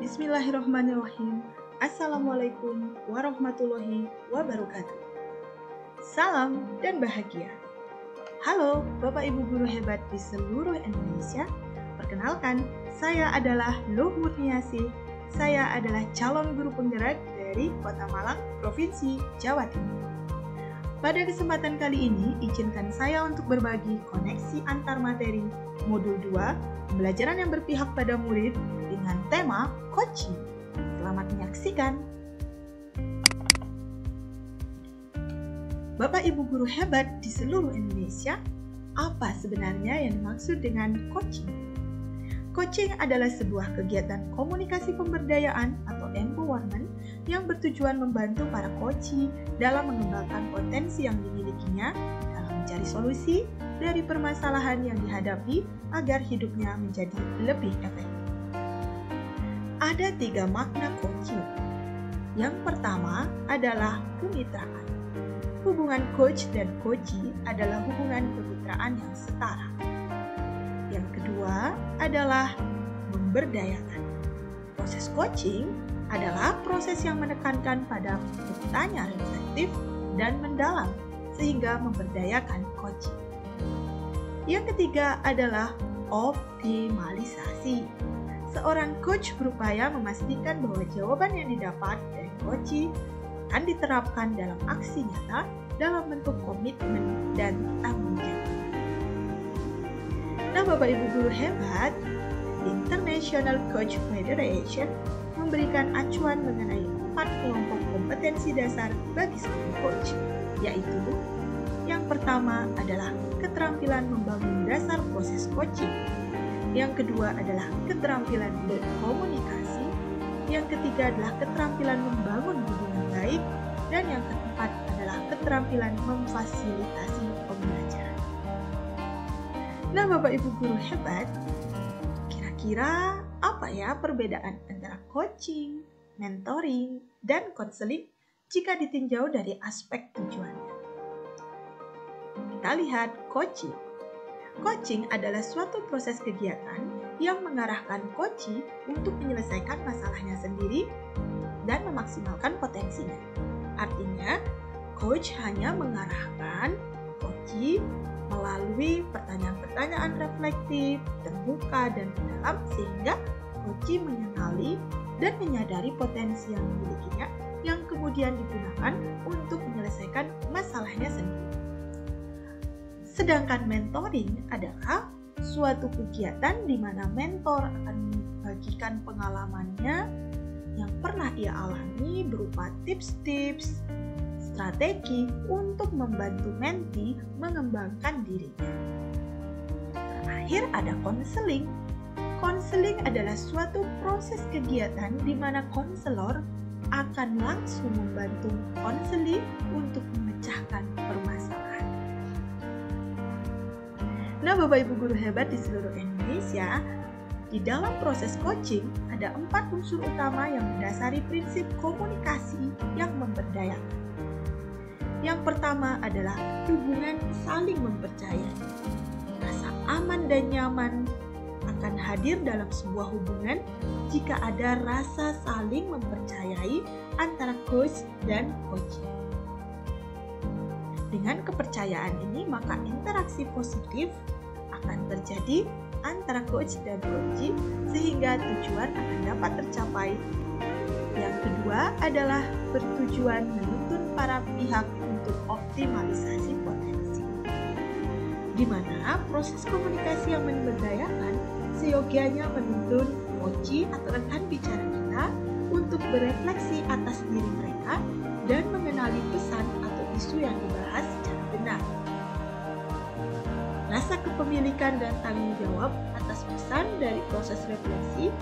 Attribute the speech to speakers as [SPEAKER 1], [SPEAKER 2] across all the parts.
[SPEAKER 1] Bismillahirrahmanirrahim. Assalamualaikum warahmatullahi wabarakatuh. Salam dan bahagia. Halo Bapak Ibu guru hebat di seluruh Indonesia. Perkenalkan, saya adalah Luhur Niasih. Saya adalah calon guru penggerak dari Kota Malang, Provinsi Jawa Timur. Pada kesempatan kali ini, izinkan saya untuk berbagi koneksi antar materi Modul 2, pembelajaran yang berpihak pada murid dengan tema coaching. Selamat menyaksikan. Bapak Ibu guru hebat di seluruh Indonesia, apa sebenarnya yang dimaksud dengan coaching? Coaching adalah sebuah kegiatan komunikasi pemberdayaan atau empowerment yang bertujuan membantu para coachee dalam mengembangkan potensi yang dimilikinya dalam mencari solusi dari permasalahan yang dihadapi agar hidupnya menjadi lebih efektif. Ada 3 makna coaching. Yang pertama adalah kemitraan. Hubungan coach dan coachee adalah hubungan kemitraan yang setara. Yang kedua adalah memberdayakan. Proses coaching adalah proses yang menekankan pada bertanya reflektif dan mendalam sehingga memberdayakan coaching. Yang ketiga adalah optimalisasi. Seorang coach berupaya memastikan bahwa jawaban yang didapat dari coachee akan diterapkan dalam aksi nyata dalam bentuk komitmen dan tanggung jawab. Nah, Bapak Ibu guru hebat, International Coach Federation memberikan acuan mengenai 4 kelompok kompetensi dasar bagi seorang coach, yaitu yang pertama adalah keterampilan membangun dasar proses coaching, yang kedua adalah keterampilan berkomunikasi, yang ketiga adalah keterampilan membangun hubungan baik, dan yang keempat adalah keterampilan memfasilitasi pembelajaran. Nah, Bapak Ibu guru hebat, kira-kira apa ya perbedaan antara coaching, mentoring, dan konseling jika ditinjau dari aspek tujuannya? Kita lihat coaching. Coaching adalah suatu proses kegiatan yang mengarahkan coachee untuk menyelesaikan masalahnya sendiri dan memaksimalkan potensinya. Artinya, coach hanya mengarahkan coachee melalui pertanyaan-pertanyaan reflektif, terbuka, dan mendalam sehingga coachee mengenali dan menyadari potensi yang dimilikinya yang kemudian digunakan untuk menyelesaikan masalahnya sendiri. Sedangkan mentoring adalah suatu kegiatan di mana mentor akan membagikan pengalamannya yang pernah ia alami berupa tips-tips, strategi untuk membantu mentee mengembangkan dirinya. Terakhir ada konseling. Konseling adalah suatu proses kegiatan di mana konselor akan langsung membantu konseling untuk memecahkan permasalahan. Nah, Bapak Ibu guru hebat di seluruh Indonesia, di dalam proses coaching ada 4 unsur utama yang mendasari prinsip komunikasi yang memberdayakan. Yang pertama adalah hubungan saling mempercayai. Rasa aman dan nyaman akan hadir dalam sebuah hubungan jika ada rasa saling mempercayai antara coach dan coachee. Dengan kepercayaan ini, maka interaksi positif akan terjadi antara coach dan coachee sehingga tujuan akan dapat tercapai. Yang kedua adalah bertujuan menuntun para pihak untuk optimalisasi potensi, di mana proses komunikasi yang memberdayakan seyogianya menuntun coachee atau rekan bicara kita untuk berefleksi atas diri mereka dan mengenali pesan atau isu yang dibahas secara benar. Rasa kepemilikan dan tanggung jawab atas pesan dari proses refleksi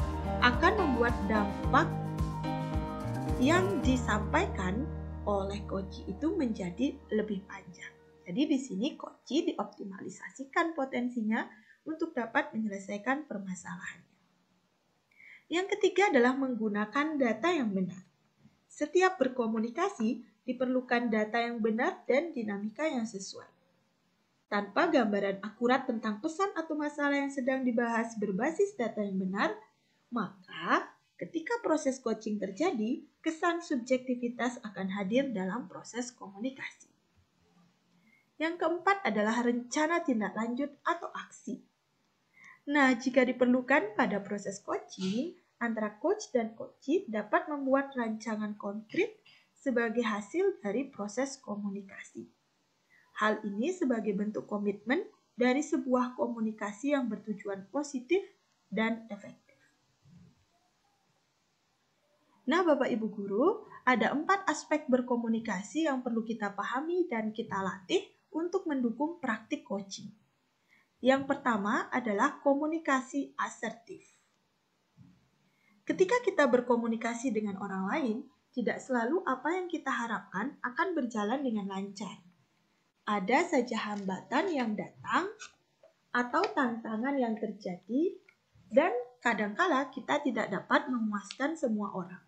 [SPEAKER 1] akan membuat dampak yang disampaikan oleh coachee itu menjadi lebih panjang. Jadi di sini coachee dioptimalisasikan potensinya untuk dapat menyelesaikan permasalahannya. Yang ketiga adalah menggunakan data yang benar. Setiap berkomunikasi diperlukan data yang benar dan dinamika yang sesuai. Tanpa gambaran akurat tentang pesan atau masalah yang sedang dibahas berbasis data yang benar, maka ketika proses coaching terjadi, kesan subjektivitas akan hadir dalam proses komunikasi. Yang keempat adalah rencana tindak lanjut atau aksi. Nah, jika diperlukan pada proses coaching, antara coach dan coachee dapat membuat rancangan konkret sebagai hasil dari proses komunikasi. Hal ini sebagai bentuk komitmen dari sebuah komunikasi yang bertujuan positif dan efektif. Nah, Bapak Ibu Guru, ada 4 aspek berkomunikasi yang perlu kita pahami dan kita latih untuk mendukung praktik coaching. Yang pertama adalah komunikasi asertif. Ketika kita berkomunikasi dengan orang lain, tidak selalu apa yang kita harapkan akan berjalan dengan lancar. Ada saja hambatan yang datang atau tantangan yang terjadi, dan kadangkala kita tidak dapat memuaskan semua orang.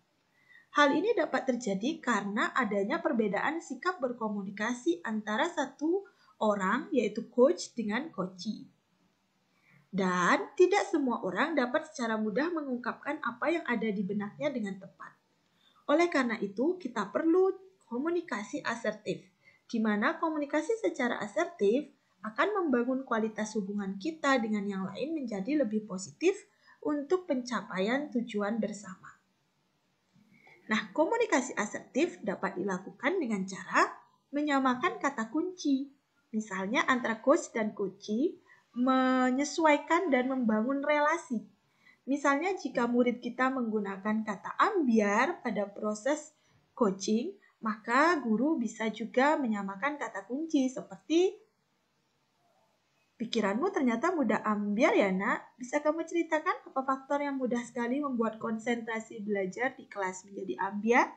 [SPEAKER 1] Hal ini dapat terjadi karena adanya perbedaan sikap berkomunikasi antara satu orang, yaitu coach, dengan coachee. Dan tidak semua orang dapat secara mudah mengungkapkan apa yang ada di benaknya dengan tepat. Oleh karena itu, kita perlu komunikasi asertif, di mana komunikasi secara asertif akan membangun kualitas hubungan kita dengan yang lain menjadi lebih positif untuk pencapaian tujuan bersama. Nah, komunikasi asertif dapat dilakukan dengan cara menyamakan kata kunci. Misalnya antara coach dan coachee menyesuaikan dan membangun relasi. Misalnya jika murid kita menggunakan kata ambyar pada proses coaching, maka guru bisa juga menyamakan kata kunci seperti, pikiranmu ternyata mudah ambyar ya nak. Bisa kamu ceritakan apa faktor yang mudah sekali membuat konsentrasi belajar di kelas menjadi ambyar?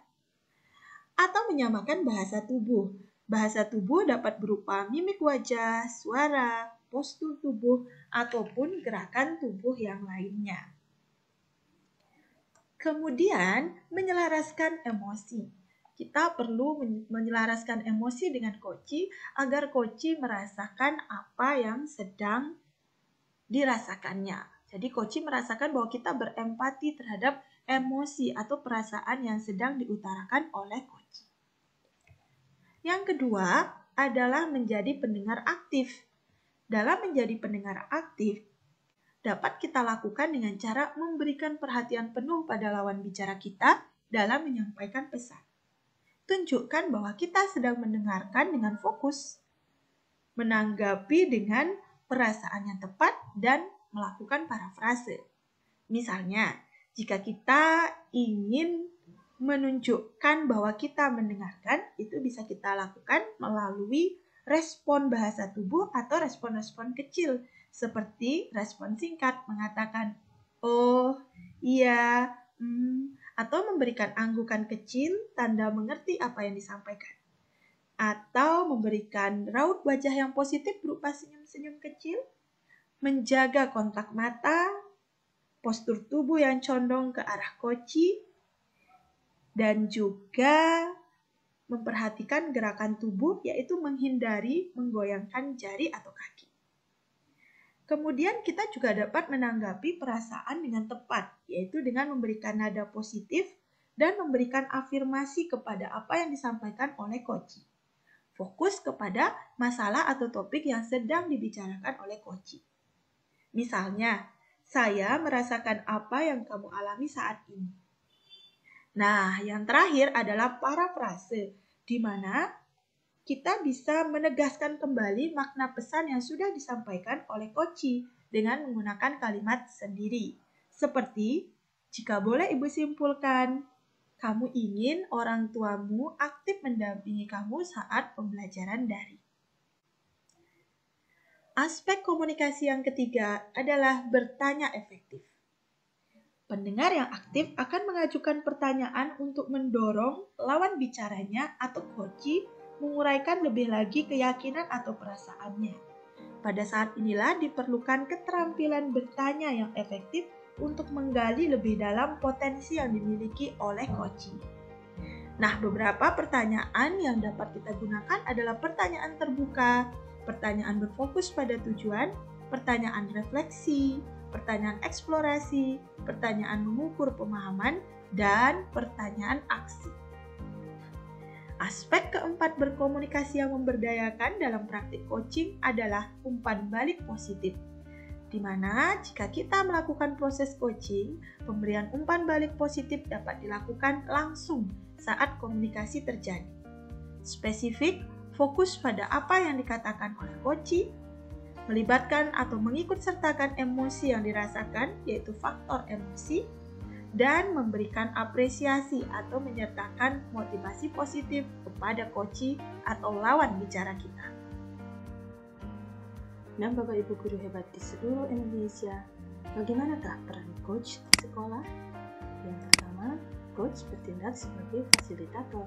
[SPEAKER 1] Atau menyamakan bahasa tubuh. Bahasa tubuh dapat berupa mimik wajah, suara, postur tubuh, ataupun gerakan tubuh yang lainnya. Kemudian, menyelaraskan emosi. Kita perlu menyelaraskan emosi dengan coachee agar coachee merasakan apa yang sedang dirasakannya. Jadi coachee merasakan bahwa kita berempati terhadap emosi atau perasaan yang sedang diutarakan oleh coachee. Yang kedua adalah menjadi pendengar aktif. Dalam menjadi pendengar aktif, dapat kita lakukan dengan cara memberikan perhatian penuh pada lawan bicara kita dalam menyampaikan pesan. Tunjukkan bahwa kita sedang mendengarkan dengan fokus, menanggapi dengan perasaan yang tepat, dan melakukan parafrase. Misalnya, jika kita ingin menunjukkan bahwa kita mendengarkan, itu bisa kita lakukan melalui respon bahasa tubuh atau respon-respon kecil, seperti respon singkat mengatakan, oh, iya, atau memberikan anggukan kecil tanda mengerti apa yang disampaikan. Atau memberikan raut wajah yang positif berupa senyum-senyum kecil, menjaga kontak mata, postur tubuh yang condong ke arah coachee, dan juga memperhatikan gerakan tubuh, yaitu menghindari menggoyangkan jari atau kaki. Kemudian kita juga dapat menanggapi perasaan dengan tepat, yaitu dengan memberikan nada positif dan memberikan afirmasi kepada apa yang disampaikan oleh coachee. Fokus kepada masalah atau topik yang sedang dibicarakan oleh coachee. Misalnya, saya merasakan apa yang kamu alami saat ini. Nah, yang terakhir adalah parafrase, di mana kita bisa menegaskan kembali makna pesan yang sudah disampaikan oleh coachee dengan menggunakan kalimat sendiri. Seperti, jika boleh Ibu simpulkan, kamu ingin orang tuamu aktif mendampingi kamu saat pembelajaran daring. Aspek komunikasi yang ketiga adalah bertanya efektif. Pendengar yang aktif akan mengajukan pertanyaan untuk mendorong lawan bicaranya atau coachee menguraikan lebih lagi keyakinan atau perasaannya. Pada saat inilah diperlukan keterampilan bertanya yang efektif untuk menggali lebih dalam potensi yang dimiliki oleh coachee. Nah, beberapa pertanyaan yang dapat kita gunakan adalah pertanyaan terbuka, pertanyaan berfokus pada tujuan, pertanyaan refleksi, pertanyaan eksplorasi, pertanyaan mengukur pemahaman, dan pertanyaan aksi. Aspek keempat berkomunikasi yang memberdayakan dalam praktik coaching adalah umpan balik positif, di mana jika kita melakukan proses coaching, pemberian umpan balik positif dapat dilakukan langsung saat komunikasi terjadi. Spesifik, fokus pada apa yang dikatakan oleh coachee, melibatkan atau mengikut sertakan emosi yang dirasakan, yaitu faktor emosi, dan memberikan apresiasi atau menyertakan motivasi positif kepada coachee atau lawan bicara kita.
[SPEAKER 2] Nah, Bapak Ibu guru hebat di seluruh Indonesia, bagaimanakah peran coach di sekolah? Yang pertama, coach bertindak sebagai fasilitator.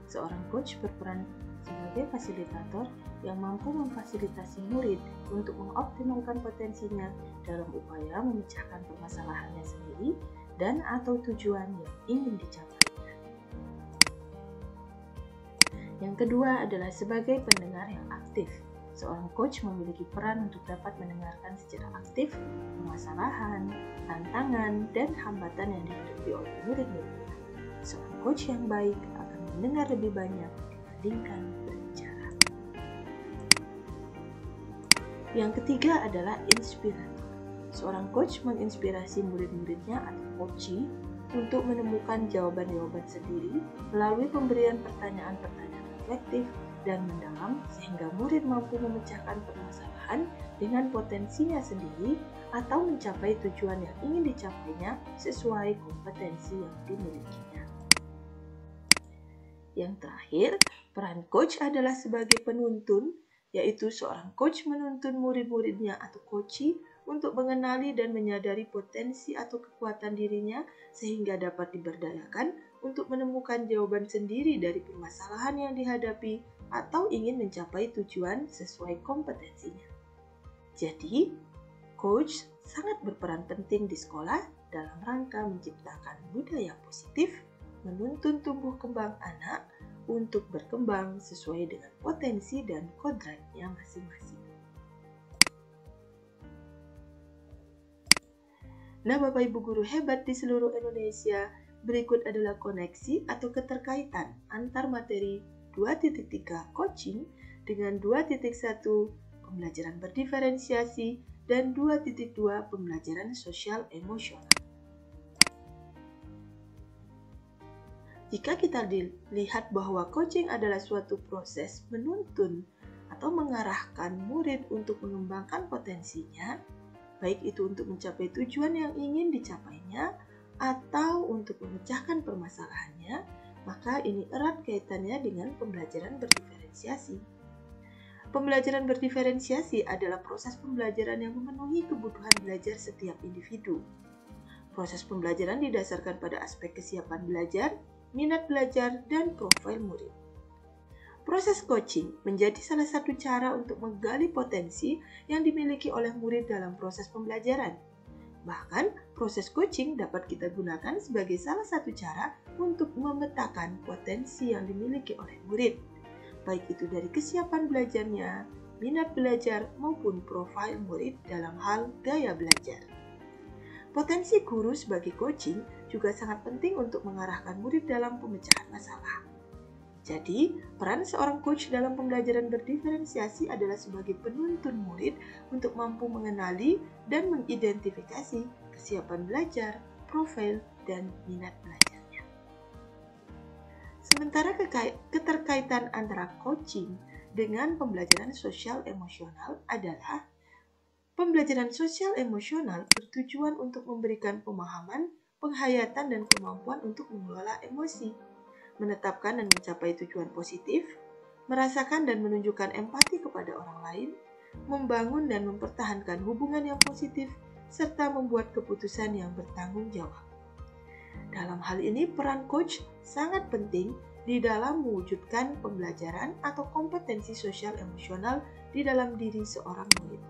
[SPEAKER 2] Seorang coach berperan sebagai fasilitator yang mampu memfasilitasi murid untuk mengoptimalkan potensinya dalam upaya memecahkan permasalahannya sendiri dan atau tujuan yang ingin dicapainya. Yang kedua adalah sebagai pendengar yang aktif. Seorang coach memiliki peran untuk dapat mendengarkan secara aktif permasalahan, tantangan, dan hambatan yang dihadapi oleh murid-muridnya. Seorang coach yang baik akan mendengar lebih banyak dibandingkan berbicara. Yang ketiga adalah inspirator. Seorang coach menginspirasi murid-muridnya atau coachee untuk menemukan jawaban-jawaban sendiri melalui pemberian pertanyaan-pertanyaan reflektif dan mendalam sehingga murid mampu memecahkan permasalahan dengan potensinya sendiri atau mencapai tujuan yang ingin dicapainya sesuai kompetensi yang dimilikinya. Yang terakhir, peran coach adalah sebagai penuntun, yaitu seorang coach menuntun murid-muridnya atau coachee untuk mengenali dan menyadari potensi atau kekuatan dirinya sehingga dapat diberdayakan untuk menemukan jawaban sendiri dari permasalahan yang dihadapi atau ingin mencapai tujuan sesuai kompetensinya. Jadi, coach sangat berperan penting di sekolah dalam rangka menciptakan budaya positif, menuntun tumbuh kembang anak untuk berkembang sesuai dengan potensi dan kodratnya masing-masing. Nah, Bapak Ibu guru hebat di seluruh Indonesia, berikut adalah koneksi atau keterkaitan antar materi 2.3 coaching dengan 2.1 pembelajaran berdiferensiasi dan 2.2 pembelajaran sosial emosional. Jika kita dilihat bahwa coaching adalah suatu proses menuntun atau mengarahkan murid untuk mengembangkan potensinya, baik itu untuk mencapai tujuan yang ingin dicapainya atau untuk memecahkan permasalahannya, maka ini erat kaitannya dengan pembelajaran berdiferensiasi. Pembelajaran berdiferensiasi adalah proses pembelajaran yang memenuhi kebutuhan belajar setiap individu. Proses pembelajaran didasarkan pada aspek kesiapan belajar, minat belajar, dan profil murid. Proses coaching menjadi salah satu cara untuk menggali potensi yang dimiliki oleh murid dalam proses pembelajaran. Bahkan, proses coaching dapat kita gunakan sebagai salah satu cara untuk memetakan potensi yang dimiliki oleh murid, baik itu dari kesiapan belajarnya, minat belajar, maupun profil murid dalam hal gaya belajar. Potensi guru sebagai coaching juga sangat penting untuk mengarahkan murid dalam pemecahan masalah. Jadi, peran seorang coach dalam pembelajaran berdiferensiasi adalah sebagai penuntun murid untuk mampu mengenali dan mengidentifikasi kesiapan belajar, profil, dan minat belajarnya. Sementara keterkaitan antara coaching dengan pembelajaran sosial emosional adalah pembelajaran sosial emosional bertujuan untuk memberikan pemahaman, penghayatan, dan kemampuan untuk mengelola emosi, menetapkan dan mencapai tujuan positif, merasakan dan menunjukkan empati kepada orang lain, membangun dan mempertahankan hubungan yang positif, serta membuat keputusan yang bertanggung jawab. Dalam hal ini, peran coach sangat penting di dalam mewujudkan pembelajaran atau kompetensi sosial emosional di dalam diri seorang murid.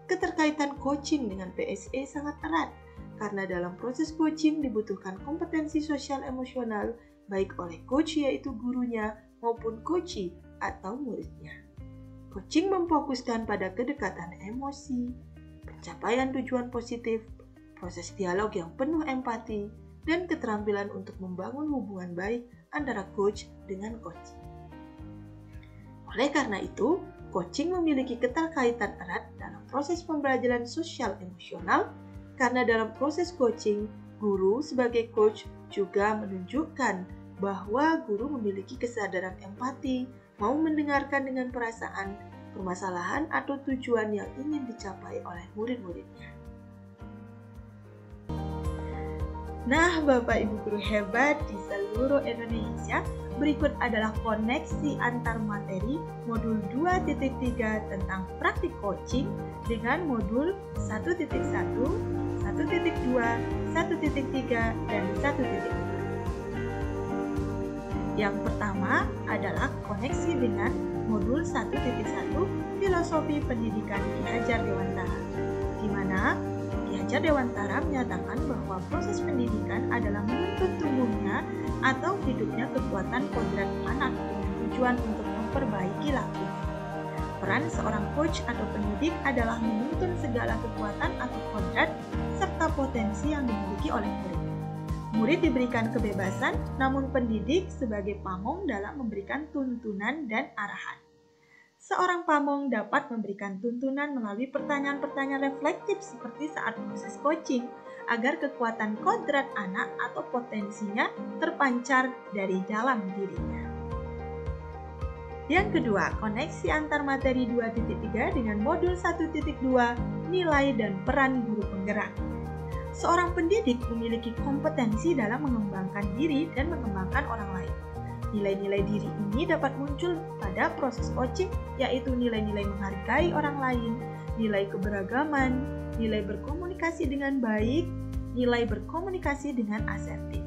[SPEAKER 2] Keterkaitan coaching dengan PSE sangat erat, karena dalam proses coaching dibutuhkan kompetensi sosial emosional baik oleh coach yaitu gurunya maupun coachee atau muridnya. Coaching memfokuskan pada kedekatan emosi, pencapaian tujuan positif, proses dialog yang penuh empati, dan keterampilan untuk membangun hubungan baik antara coach dengan coachee. Oleh karena itu, coaching memiliki keterkaitan erat dalam proses pembelajaran sosial emosional karena dalam proses coaching, guru sebagai coach juga menunjukkan bahwa guru memiliki kesadaran empati, mau mendengarkan dengan perasaan, permasalahan atau tujuan yang ingin dicapai oleh murid-muridnya.
[SPEAKER 1] Nah, Bapak Ibu guru hebat di seluruh Indonesia, berikut adalah koneksi antar materi modul 2.3 tentang praktik coaching dengan modul 1.1, 1.2, 1.3, dan 1.4. Yang pertama adalah koneksi dengan modul 1.1 Filosofi Pendidikan Ki Hajar Dewantara, di mana Ki Hajar Dewantara menyatakan bahwa proses pendidikan adalah menuntut tumbuhnya atau hidupnya kekuatan kodrat anak dengan tujuan untuk memperbaiki laku. Peran seorang coach atau pendidik adalah menuntun segala kekuatan atau kodrat serta potensi yang dimiliki oleh murid. Murid diberikan kebebasan, namun pendidik sebagai pamong dalam memberikan tuntunan dan arahan. Seorang pamong dapat memberikan tuntunan melalui pertanyaan-pertanyaan reflektif seperti saat proses coaching, agar kekuatan kodrat anak atau potensinya terpancar dari dalam dirinya. Yang kedua, koneksi antar materi 2.3 dengan modul 1.2 nilai dan peran guru penggerak. Seorang pendidik memiliki kompetensi dalam mengembangkan diri dan mengembangkan orang lain. Nilai-nilai diri ini dapat muncul pada proses coaching, yaitu nilai-nilai menghargai orang lain, nilai keberagaman, nilai berkomunikasi dengan baik, nilai berkomunikasi dengan asertif.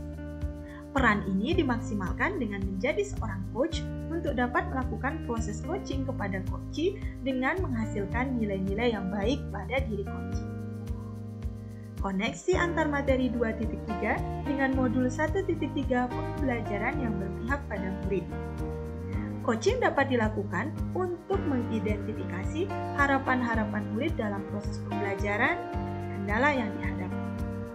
[SPEAKER 1] Peran ini dimaksimalkan dengan menjadi seorang coach untuk dapat melakukan proses coaching kepada coachee dengan menghasilkan nilai-nilai yang baik pada diri coachee. Koneksi antar materi 2.3 dengan modul 1.3 pembelajaran yang berpihak pada murid. Coaching dapat dilakukan untuk mengidentifikasi harapan-harapan murid dalam proses pembelajaran, kendala yang dihadapi.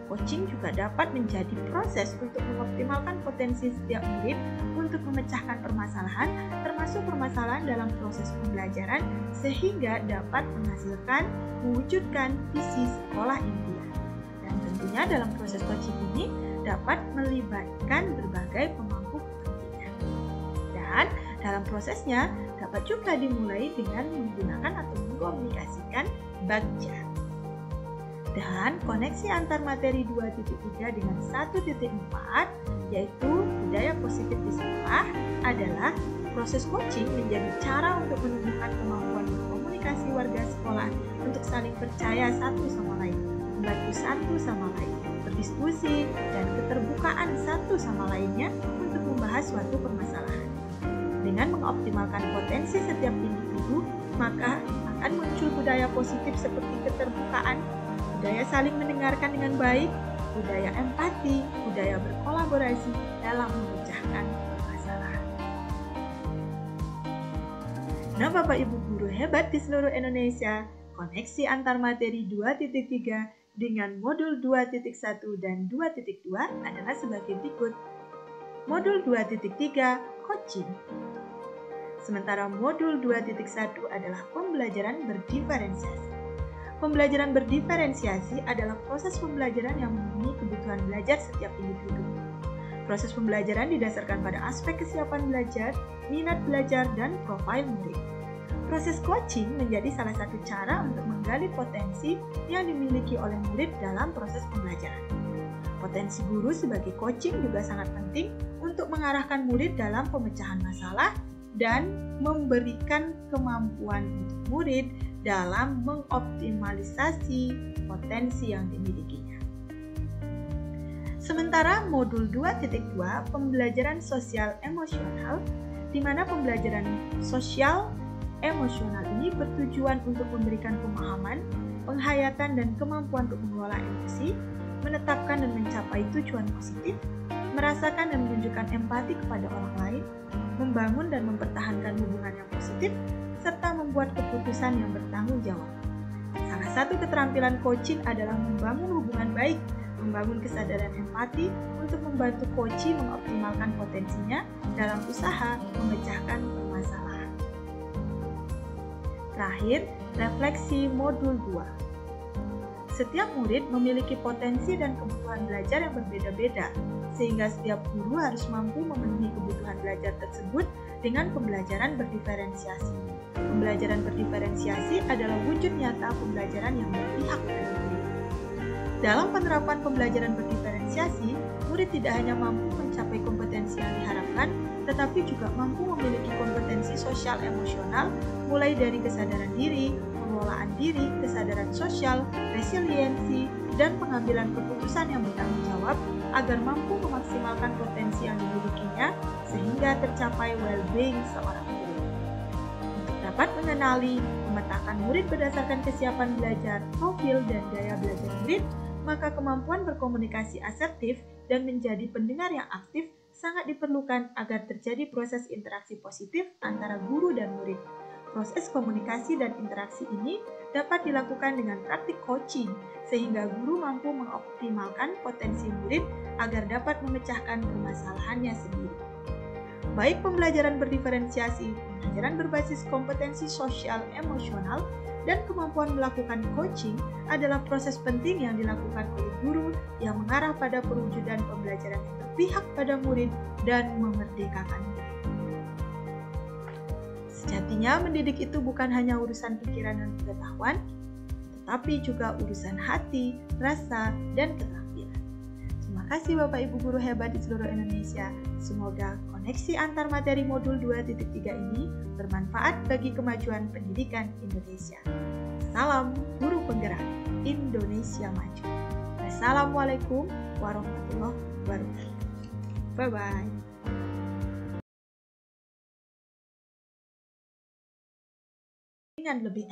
[SPEAKER 1] Coaching juga dapat menjadi proses untuk mengoptimalkan potensi setiap murid untuk memecahkan permasalahan, termasuk permasalahan dalam proses pembelajaran, sehingga dapat mewujudkan visi sekolah impian. Dan tentunya dalam proses coaching ini dapat melibatkan berbagai pemangku kepentingan. Dan dalam prosesnya dapat juga dimulai dengan menggunakan atau mengkomunikasikan bagja. Dan koneksi antar materi 2.3 dengan 1.4 yaitu budaya positif di sekolah adalah proses coaching menjadi cara untuk menumbuhkan kemampuan berkomunikasi warga sekolah untuk saling percaya satu sama lain, membantu satu sama lain, berdiskusi, dan keterbukaan satu sama lainnya untuk membahas suatu permasalahan. Dengan mengoptimalkan potensi setiap individu, maka akan muncul budaya positif seperti keterbukaan, budaya saling mendengarkan dengan baik, budaya empati, budaya berkolaborasi dalam memecahkan permasalahan. Nah, Bapak Ibu guru hebat di seluruh Indonesia, koneksi antar materi 2.3 dengan modul 2.1 dan 2.2 adalah sebagai berikut. Modul 2.3 coaching. Sementara modul 2.1 adalah pembelajaran berdiferensiasi. Pembelajaran berdiferensiasi adalah proses pembelajaran yang memenuhi kebutuhan belajar setiap individu. Proses pembelajaran didasarkan pada aspek kesiapan belajar, minat belajar, dan profil murid. Proses coaching menjadi salah satu cara untuk menggali potensi yang dimiliki oleh murid dalam proses pembelajaran. Potensi guru sebagai coaching juga sangat penting untuk mengarahkan murid dalam pemecahan masalah dan memberikan kemampuan untuk murid dalam mengoptimalisasi potensi yang dimilikinya. Sementara modul 2.2 pembelajaran sosial emosional, di mana pembelajaran sosial emosional ini bertujuan untuk memberikan pemahaman, penghayatan, dan kemampuan untuk mengelola emosi, menetapkan dan mencapai tujuan positif, merasakan dan menunjukkan empati kepada orang lain, membangun dan mempertahankan hubungan yang positif, serta membuat keputusan yang bertanggung jawab. Salah satu keterampilan coaching adalah membangun hubungan baik, membangun kesadaran empati untuk membantu coachee mengoptimalkan potensinya dalam usaha memecahkan permasalahan. Terakhir, refleksi modul 2. Setiap murid memiliki potensi dan kebutuhan belajar yang berbeda-beda, sehingga setiap guru harus mampu memenuhi kebutuhan belajar tersebut dengan pembelajaran berdiferensiasi. Pembelajaran berdiferensiasi adalah wujud nyata pembelajaran yang berpihak pada murid. Dalam penerapan pembelajaran berdiferensiasi, murid tidak hanya mampu mencapai kompetensi yang diharapkan, tetapi juga mampu memiliki kompetensi sosial emosional, mulai dari kesadaran diri, pengelolaan diri, kesadaran sosial, resiliensi, dan pengambilan keputusan yang bertanggung jawab agar mampu memaksimalkan potensi yang dimilikinya sehingga tercapai well-being seorang murid. Untuk dapat mengenali, memetakan murid berdasarkan kesiapan belajar, profil, dan gaya belajar murid, maka kemampuan berkomunikasi asertif dan menjadi pendengar yang aktif sangat diperlukan agar terjadi proses interaksi positif antara guru dan murid. Proses komunikasi dan interaksi ini dapat dilakukan dengan praktik coaching, sehingga guru mampu mengoptimalkan potensi murid agar dapat memecahkan permasalahannya sendiri. Baik pembelajaran berdiferensiasi, pembelajaran berbasis kompetensi sosial emosional, dan kemampuan melakukan coaching adalah proses penting yang dilakukan oleh guru yang mengarah pada perwujudan pembelajaran yang berpihak pada murid dan memerdekakan murid. Sejatinya mendidik itu bukan hanya urusan pikiran dan pengetahuan, tetapi juga urusan hati, rasa, dan keterampilan. Terima kasih Bapak Ibu guru hebat di seluruh Indonesia. Semoga koneksi antar materi modul 2.3 ini bermanfaat bagi kemajuan pendidikan Indonesia. Salam guru penggerak Indonesia Maju. Wassalamualaikum warahmatullahi wabarakatuh. Bye-bye. Dengan lebih